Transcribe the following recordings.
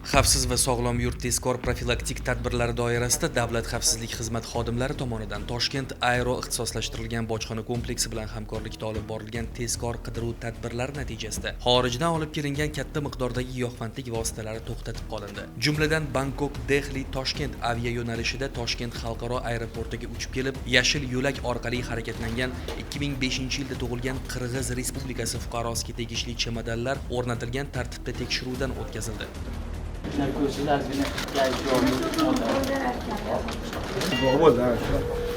Xavfsiz va sog'lom yurt tezkor profilaktik tadbirlari doirasida Davlat xavfsizlik xizmati xodimlari tomonidan Toshkent aero ixtisoslashtirilgan bojxona kompleksi bilan hamkorlikda olib borilgan tezkor qidiruv tadbirlari natijasida xorijdan olib kelingan katta miqdordagi giyohvandlik vositalari to'xtatib qolindi. Jumladan Bangkok Dehli Toshkent avia yo'nalishida Toshkent xalqaro aeroportiga uchib kelib, yashil yo'lak orqali harakatlangan 2005-yilda tug'ilgan Qirg'iz Respublikasi fuqarosiga tegishli chemodanlar o'rnatilgan tartibda tekshiruvdan o'tkazildi.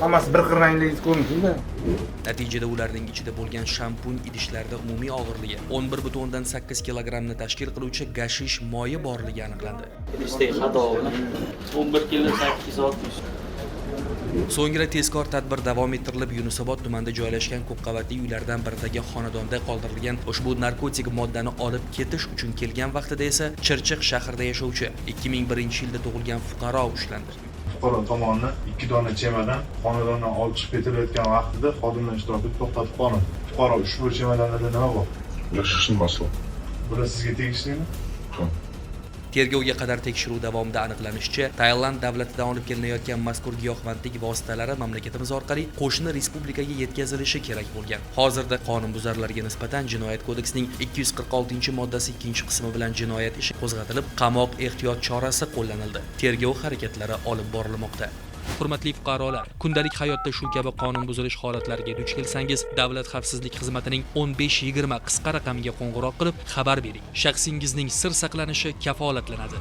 Hammasi bir xil rangli ko'rinadi. Natijada ularning ichida bo'lgan shampun idishlarda umumiy og'irligi 11,8 kilogrammni tashkil qiluvchi gashish moyi borligi aniqlandi. Idishdagi xato bilan 11 kilo 860. So'ngra tezkor tadbir davom ettirilib, Yunusobod tumanida joylashgan ko'p qavatli uylardan biridagi xonadonda qoldirilgan ushbu narkotik moddani olib ketish uchun kelgan vaqtida esa Chirchiq shahrida yashovchi 2001-yilda tug'ilgan fuqaro ushlandi. Fuqaro tomonidan 2 dona chemodan xonadondan olib chiqib ketilayotgan vaqtida xodimlar ishtirokida to'xtatib qolindi. Fuqaro ushbu chemodanlarda nima bor? Yashashni mahsulot. Bular sizga tegishlimi? Tergovga qadar tekshiruv davomida aniqlanishicha, Tailand davlatidan olib kelinayotgan mazkur giyohvandlik vositalari mamlakatimiz orqali qo'shni respublikaga yetkazilishi kerak bo'lgan. Hozirda qonunbuzarlarga nisbatan Jinoyat kodeksining 246-moddasi 2-qismi bilan jinoyat ishi qo'zg'atilib, qamoq ehtiyot chorasi qo'llanildi. Tergov harakatlari olib borilmoqda. Hurmatli fuqarolar, kundalik hayotda shu kabi qonun buzilish holatlariga duch kelsangiz, Davlat xavfsizlik xizmatining 1520 qisqa raqamiga qo'ng'iroq qilib xabar bering. Shaxsingizning sir saqlanishi kafolatlanadi.